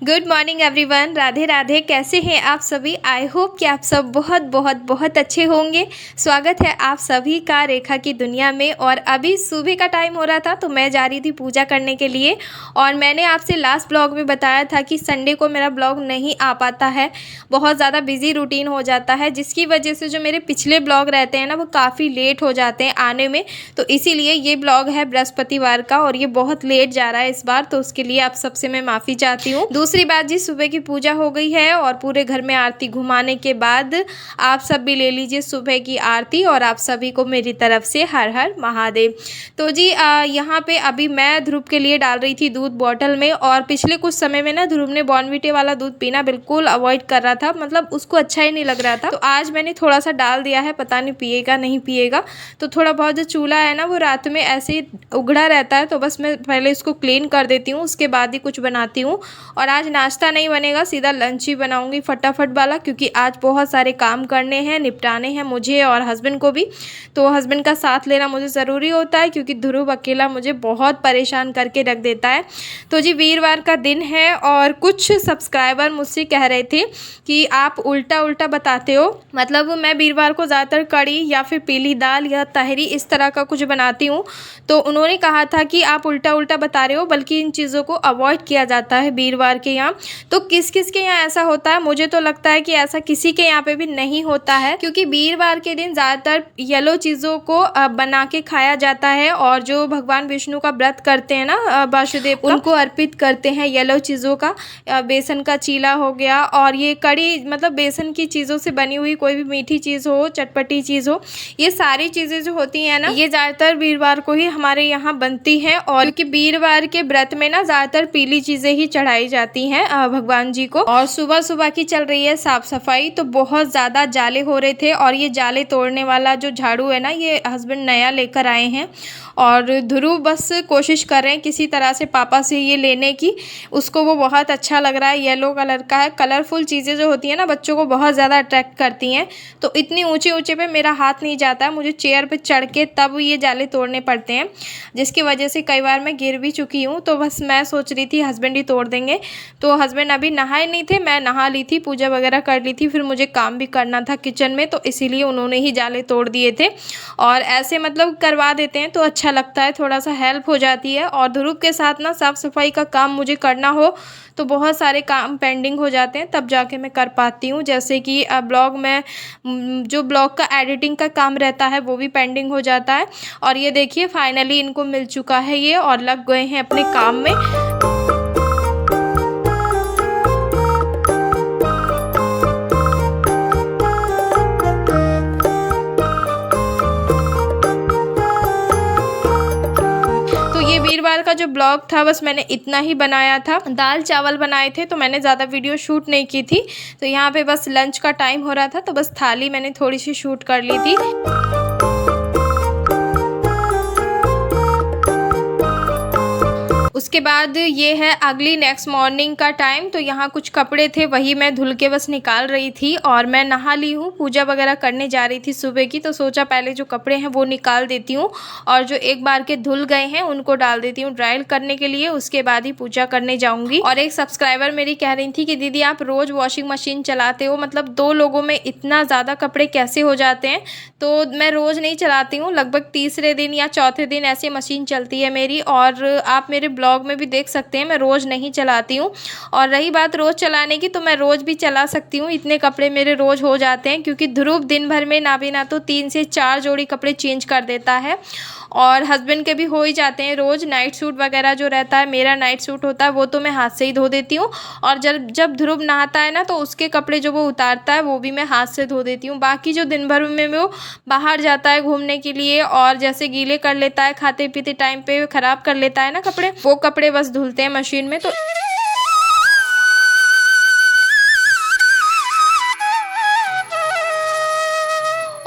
Good morning everyone. Radhe Radhe. कैसे हैं आप सभी? आई होप कि आप सब बहुत बहुत बहुत अच्छे होंगे। स्वागत है आप सभी का रेखा की दुनिया में। और अभी सुबह का टाइम हो रहा था तो मैं जा रही थी पूजा करने के लिए। और मैंने आपसे लास्ट ब्लॉग में बताया था कि संडे को मेरा ब्लॉग नहीं आ पाता है, बहुत ज़्यादा बिजी रूटीन हो जाता है, जिसकी वजह से जो मेरे पिछले ब्लॉग रहते हैं ना वो काफ़ी लेट हो जाते हैं आने में। तो इसीलिए ये ब्लॉग है बृहस्पतिवार का और ये बहुत लेट जा रहा है इस बार, तो उसके लिए आप सबसे मैं माफ़ी चाहती हूँ। दूसरी बात जी, सुबह की पूजा हो गई है और पूरे घर में आरती घुमाने के बाद आप सब भी ले लीजिए सुबह की आरती। और आप सभी को मेरी तरफ से हर हर महादेव। तो जी यहाँ पे अभी मैं ध्रुव के लिए डाल रही थी दूध बॉटल में। और पिछले कुछ समय में ना ध्रुव ने बॉर्नविटे वाला दूध पीना बिल्कुल अवॉइड कर रहा था, मतलब उसको अच्छा ही नहीं लग रहा था। तो आज मैंने थोड़ा सा डाल दिया है, पता नहीं पिएगा नहीं पिएगा। तो थोड़ा बहुत जो चूल्हा है ना वो रात में ऐसे ही उगड़ा रहता है, तो बस मैं पहले इसको क्लीन कर देती हूँ, उसके बाद ही कुछ बनाती हूँ। और आज नाश्ता नहीं बनेगा, सीधा लंच ही बनाऊंगी फटाफट वाला, क्योंकि आज बहुत सारे काम करने हैं, निपटाने हैं मुझे और हस्बैंड को भी। तो हस्बैंड का साथ लेना मुझे ज़रूरी होता है, क्योंकि ध्रुव अकेला मुझे बहुत परेशान करके रख देता है। तो जी वीरवार का दिन है और कुछ सब्सक्राइबर मुझसे कह रहे थे कि आप उल्टा उल्टा बताते हो, मतलब मैं वीरवार को ज़्यादातर कड़ी या फिर पीली दाल या तहरी इस तरह का कुछ बनाती हूँ। तो उन्होंने कहा था कि आप उल्टा उल्टा बता रहे हो, बल्कि इन चीज़ों को अवॉइड किया जाता है वीरवार के यहाँ। तो किस किस के यहाँ ऐसा होता है? मुझे तो लगता है कि ऐसा किसी के यहाँ पे भी नहीं होता है, क्योंकि वीरवार के दिन ज़्यादातर येलो चीज़ों को बना के खाया जाता है। और जो भगवान विष्णु का व्रत करते हैं ना वासुदेव, उनको अर्पित करते हैं येलो चीज़ों का। बेसन का चीला हो गया, और ये कड़ी मतलब बेसन की चीज़ों से बनी हुई कोई भी मीठी चीज़ हो, चटपटी चीज़ हो, ये सारी चीज़ें जो होती हैं ना ये ज़्यादातर वीरवार को ही हमारे यहाँ बनती हैं। और क्योंकि वीरवार के व्रत में ना ज़्यादातर पीली चीज़ें ही चढ़ाई जाती हैं भगवान जी को। और सुबह सुबह की चल रही है साफ सफाई, तो बहुत ज़्यादा जाले हो रहे थे। और ये जाले तोड़ने वाला जो झाड़ू है ना ये हस्बैंड नया लेकर आए हैं। और ध्रुव बस कोशिश कर रहे हैं किसी तरह से पापा से ये लेने की, उसको वो बहुत अच्छा लग रहा है, येलो कलर का है। कलरफुल चीज़ें जो होती हैं ना बच्चों को बहुत ज़्यादा अट्रैक्ट करती हैं। तो इतनी ऊंचे ऊंचे पे मेरा हाथ नहीं जाता है, मुझे चेयर पे चढ़ के तब ये जाले तोड़ने पड़ते हैं, जिसकी वजह से कई बार मैं गिर भी चुकी हूँ। तो बस मैं सोच रही थी हस्बैंड ही तोड़ देंगे। तो हस्बैंड अभी नहाए नहीं थे, मैं नहा ली थी, पूजा वगैरह कर ली थी, फिर मुझे काम भी करना था किचन में, तो इसीलिए उन्होंने ही जाले तोड़ दिए थे। और ऐसे मतलब करवा देते हैं तो अच्छा लगता है, थोड़ा सा हेल्प हो जाती है। और ध्रुव के साथ ना साफ़ सफाई का काम मुझे करना हो तो बहुत सारे काम पेंडिंग हो जाते हैं, तब जाके मैं कर पाती हूँ। जैसे कि ब्लॉग में जो ब्लॉग का एडिटिंग का काम रहता है वो भी पेंडिंग हो जाता है। और ये देखिए फाइनली इनको मिल चुका है ये, और लग गए हैं अपने काम में। वीरवार का जो ब्लॉग था बस मैंने इतना ही बनाया था, दाल चावल बनाए थे, तो मैंने ज़्यादा वीडियो शूट नहीं की थी। तो यहाँ पे बस लंच का टाइम हो रहा था तो बस थाली मैंने थोड़ी सी शूट कर ली थी। उसके बाद ये है अगली नेक्स्ट मॉर्निंग का टाइम। तो यहाँ कुछ कपड़े थे वही मैं धुल के बस निकाल रही थी। और मैं नहा ली हूँ, पूजा वगैरह करने जा रही थी सुबह की, तो सोचा पहले जो कपड़े हैं वो निकाल देती हूँ और जो एक बार के धुल गए हैं उनको डाल देती हूँ ड्राई करने के लिए, उसके बाद ही पूजा करने जाऊँगी। और एक सब्सक्राइबर मेरी कह रही थी कि दीदी आप रोज़ वॉशिंग मशीन चलाते हो, मतलब 2 लोगों में इतना ज़्यादा कपड़े कैसे हो जाते हैं? तो मैं रोज़ नहीं चलाती हूँ, लगभग तीसरे दिन या चौथे दिन ऐसे मशीन चलती है मेरी। और आप मेरे ब्लॉग में भी देख सकते हैं मैं रोज़ नहीं चलाती हूँ। और रही बात रोज़ चलाने की, तो मैं रोज़ भी चला सकती हूँ, इतने कपड़े मेरे रोज़ हो जाते हैं, क्योंकि ध्रुव दिन भर में ना भी ना तो 3 से 4 जोड़ी कपड़े चेंज कर देता है। और हस्बैंड के भी हो ही जाते हैं रोज़। नाइट सूट वगैरह जो रहता है, मेरा नाइट सूट होता है, वो तो मैं हाथ से ही धो देती हूँ। और जब ध्रुव नहाता है ना तो उसके कपड़े जो वो उतारता है वो भी मैं हाथ से धो देती हूँ। बाकी जो दिन भर में वो बाहर जाता है घूमने के लिए और जैसे गीले कर लेता है, खाते पीते टाइम पे ख़राब कर लेता है ना कपड़े, वो कपड़े बस धुलते हैं मशीन में। तो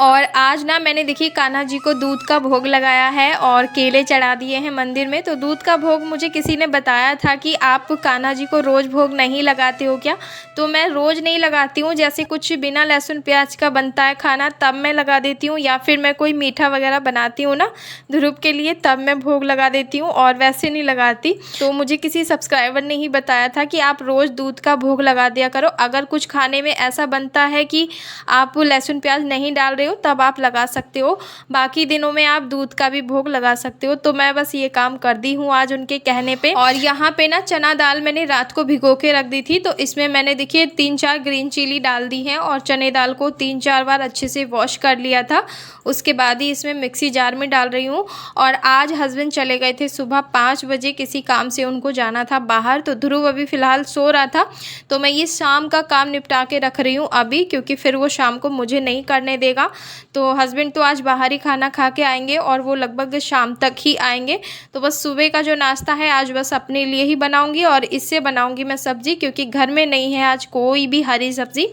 और आज ना मैंने देखिए कान्हा जी को दूध का भोग लगाया है और केले चढ़ा दिए हैं मंदिर में। तो दूध का भोग मुझे किसी ने बताया था कि आप कान्हा जी को रोज़ भोग नहीं लगाते हो क्या? तो मैं रोज़ नहीं लगाती हूँ, जैसे कुछ बिना लहसुन प्याज का बनता है खाना तब मैं लगा देती हूँ, या फिर मैं कोई मीठा वगैरह बनाती हूँ ना ध्रुव के लिए तब मैं भोग लगा देती हूँ, और वैसे नहीं लगाती। तो मुझे किसी सब्सक्राइबर ने ही बताया था कि आप रोज़ दूध का भोग लगा दिया करो, अगर कुछ खाने में ऐसा बनता है कि आप लहसुन प्याज नहीं डाल रहे हो तब आप लगा सकते हो, बाकी दिनों में आप दूध का भी भोग लगा सकते हो। तो मैं बस ये काम कर दी हूँ आज उनके कहने पे। और यहाँ पे ना चना दाल मैंने रात को भिगो के रख दी थी, तो इसमें मैंने देखिए 3-4 ग्रीन चिली डाल दी हैं और चने दाल को 3-4 बार अच्छे से वॉश कर लिया था। उसके बाद ही इसमें मिक्सी जार में डाल रही हूँ। और आज हस्बैंड चले गए थे सुबह 5 बजे, किसी काम से उनको जाना था बाहर, तो ध्रुव अभी फ़िलहाल सो रहा था। तो मैं ये शाम का काम निपटा के रख रही हूँ अभी, क्योंकि फिर वो शाम को मुझे नहीं करने देगा। तो हस्बैंड तो आज बाहर ही खाना खा के आएंगे और वो लगभग शाम तक ही आएंगे। तो बस सुबह का जो नाश्ता है आज बस अपने लिए ही बनाऊंगी, और इससे बनाऊंगी मैं सब्ज़ी, क्योंकि घर में नहीं है आज कोई भी हरी सब्ज़ी।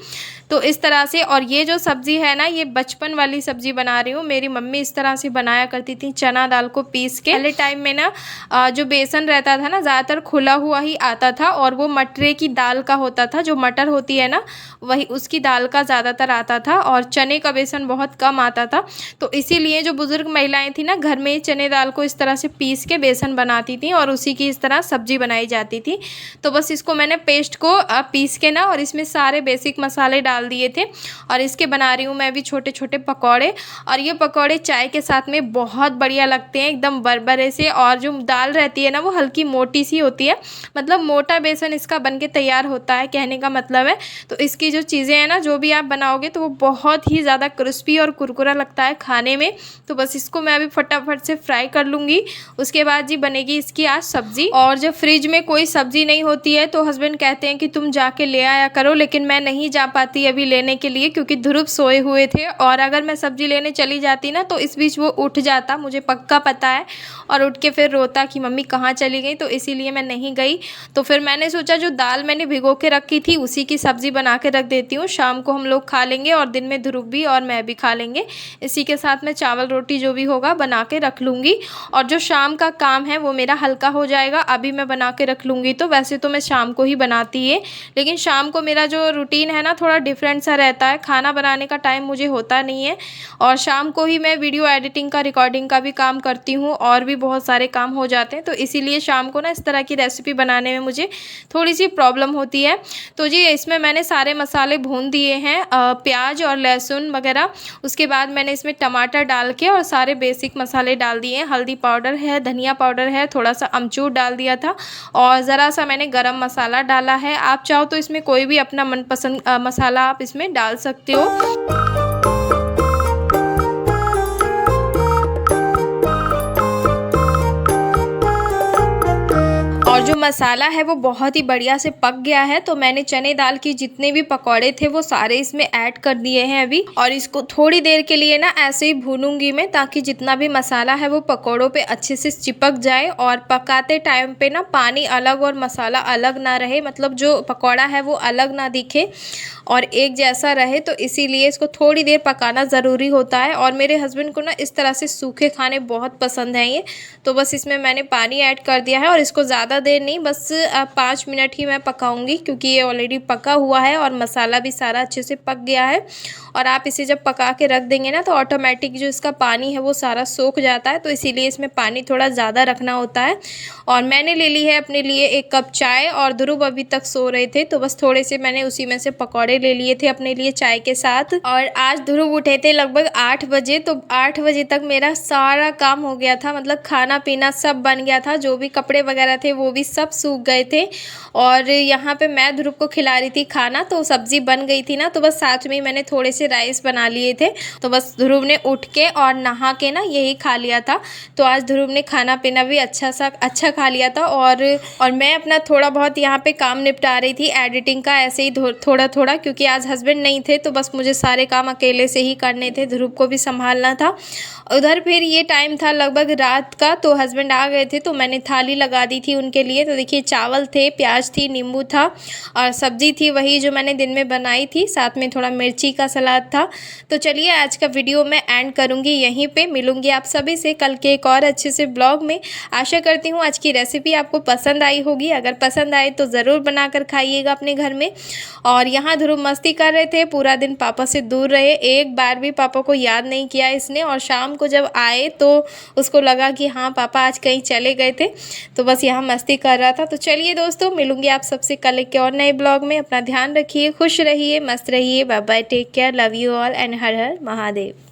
तो इस तरह से, और ये जो सब्ज़ी है ना ये बचपन वाली सब्ज़ी बना रही हूँ। मेरी मम्मी इस तरह से बनाया करती थी, चना दाल को पीस के। पहले टाइम में ना जो बेसन रहता था ना ज़्यादातर खुला हुआ ही आता था, और वो मटरे की दाल का होता था, जो मटर होती है ना वही उसकी दाल का ज़्यादातर आता था, और चने का बेसन बहुत कम आता था। तो इसीलिए जो बुज़ुर्ग महिलाएं थी ना घर में चने दाल को इस तरह से पीस के बेसन बनाती थी और उसी की इस तरह सब्ज़ी बनाई जाती थी। तो बस इसको मैंने पेस्ट को पीस के ना और इसमें सारे बेसिक मसाले डाल दिए थे, और इसके बना रही हूँ मैं भी छोटे छोटे पकौड़े। और ये पकौड़े चाय के साथ में बहुत बढ़िया लगते हैं, एकदम बरबरे से। और जो दाल रहती है ना वो हल्की मोटी सी होती है, मतलब मोटा बेसन इसका बन के तैयार होता है, कहने का मतलब है। तो इसकी जो चीज़ें हैं ना जो भी आप बनाओगे तो वो बहुत ही ज़्यादा क्रिस्पी और कुरकुरा लगता है खाने में। तो बस इसको मैं अभी फटाफट से फ्राई कर लूँगी, उसके बाद जी बनेगी इसकी आज सब्ज़ी। और जब फ्रिज में कोई सब्ज़ी नहीं होती है तो हस्बैंड कहते हैं कि तुम जाके ले आया करो, लेकिन मैं नहीं जा पाती अभी लेने के लिए, क्योंकि ध्रुव सोए हुए थे। और अगर मैं सब्ज़ी लेने चली जाती ना तो इस बीच वो उठ जाता, मुझे पक्का पता है, और उठ के फिर रोता कि मम्मी कहाँ चली गई। तो इसीलिए मैं नहीं गई। तो फिर मैंने सोचा जो दाल मैंने भिगो के रखी थी उसी की सब्ज़ी बना के रख देती हूँ, शाम को हम लोग खा लेंगे और दिन में ध्रुव भी और मैं भी खा लेंगे। इसी के साथ मैं चावल रोटी जो भी होगा बना के रख लूँगी, और जो शाम का काम है वो मेरा हल्का हो जाएगा। अभी मैं बना के रख लूँगी, तो वैसे तो मैं शाम को ही बनाती है, लेकिन शाम को मेरा जो रूटीन है ना थोड़ा डिफरेंट सा रहता है, खाना बनाने का टाइम मुझे होता नहीं है। और शाम को ही मैं वीडियो एडिटिंग का, रिकॉर्डिंग का भी काम करती हूँ, और भी बहुत सारे काम हो जाते हैं। तो इसीलिए शाम को ना इस तरह की रेसिपी बनाने में मुझे थोड़ी सी प्रॉब्लम होती है। तो जी इसमें मैंने सारे मसाले भून दिए हैं, प्याज और लहसुन वगैरह। उसके बाद मैंने इसमें टमाटर डाल के और सारे बेसिक मसाले डाल दिए हैं। हल्दी पाउडर है, धनिया पाउडर है, थोड़ा सा अमचूर डाल दिया था, और ज़रा सा मैंने गरम मसाला डाला है। आप चाहो तो इसमें कोई भी अपना मनपसंद मसाला आप इसमें डाल सकते हो। और जो मसाला है वो बहुत ही बढ़िया से पक गया है। तो मैंने चने दाल की जितने भी पकौड़े थे वो सारे इसमें ऐड कर दिए हैं अभी, और इसको थोड़ी देर के लिए ना ऐसे ही भूनूंगी मैं, ताकि जितना भी मसाला है वो पकौड़ों पे अच्छे से चिपक जाए। और पकाते टाइम पे ना पानी अलग और मसाला अलग ना रहे, मतलब जो पकौड़ा है वो अलग ना दिखे और एक जैसा रहे। तो इसीलिए इसको थोड़ी देर पकाना ज़रूरी होता है। और मेरे हस्बैंड को ना इस तरह से सूखे खाने बहुत पसंद हैं ये। तो बस इसमें मैंने पानी ऐड कर दिया है, और इसको ज़्यादा देर नहीं, बस 5 मिनट ही मैं पकाऊंगी, क्योंकि ये ऑलरेडी पका हुआ है और मसाला भी सारा अच्छे से पक गया है। और आप इसे जब पका के रख देंगे ना तो ऑटोमेटिक जो इसका पानी है वो सारा सोख जाता है। तो इसीलिए इसमें पानी थोड़ा ज़्यादा रखना होता है। और मैंने ले ली है अपने लिए 1 कप चाय, और ध्रुव अभी तक सो रहे थे तो बस थोड़े से मैंने उसी में से पकौड़े ले लिए थे अपने लिए चाय के साथ। और आज ध्रुव उठे थे लगभग 8 बजे, तो 8 बजे तक मेरा सारा काम हो गया था, मतलब खाना पीना सब बन गया था, जो भी कपड़े वगैरह थे वो भी सब सूख गए थे। और यहाँ पे मैं ध्रुव को खिला रही थी खाना, तो सब्जी बन गई थी ना, तो बस साथ में ही मैंने थोड़े से राइस बना लिए थे। तो बस ध्रुव ने उठ के और नहा के ना यही खा लिया था। तो आज ध्रुव ने खाना पीना भी अच्छा खा लिया था। और मैं अपना थोड़ा बहुत यहाँ पे काम निपटा रही थी एडिटिंग का, ऐसे ही थोड़ा थोड़ा, क्योंकि आज हस्बैंड नहीं थे तो बस मुझे सारे काम अकेले से ही करने थे, ध्रुव को भी संभालना था। उधर फिर ये टाइम था लगभग रात का, तो हस्बैंड आ गए थे तो मैंने थाली लगा दी थी उनके लिए। तो देखिए चावल थे, प्याज थी, नींबू था और सब्जी थी वही जो मैंने दिन में बनाई थी, साथ में थोड़ा मिर्ची का सलाद था। तो चलिए आज का वीडियो मैं एंड करूँगी यहीं पे। मिलूँगी आप सभी से कल के एक और अच्छे से ब्लॉग में। आशा करती हूँ आज की रेसिपी आपको पसंद आई होगी। अगर पसंद आए तो ज़रूर बनाकर खाइएगा अपने घर में। और यहाँ ध्रुव मस्ती कर रहे थे, पूरा दिन पापा से दूर रहे, एक बार भी पापा को याद नहीं किया इसने। और शाम को जब आए तो उसको लगा कि हाँ पापा आज कहीं चले गए थे, तो बस यहाँ मस्ती कर रहा था। तो चलिए दोस्तों, मिलूंगी आप सबसे कल एक और नए ब्लॉग में। अपना ध्यान रखिए, खुश रहिए, मस्त रहिए। Bye bye, take care, love you all and हर हर महादेव।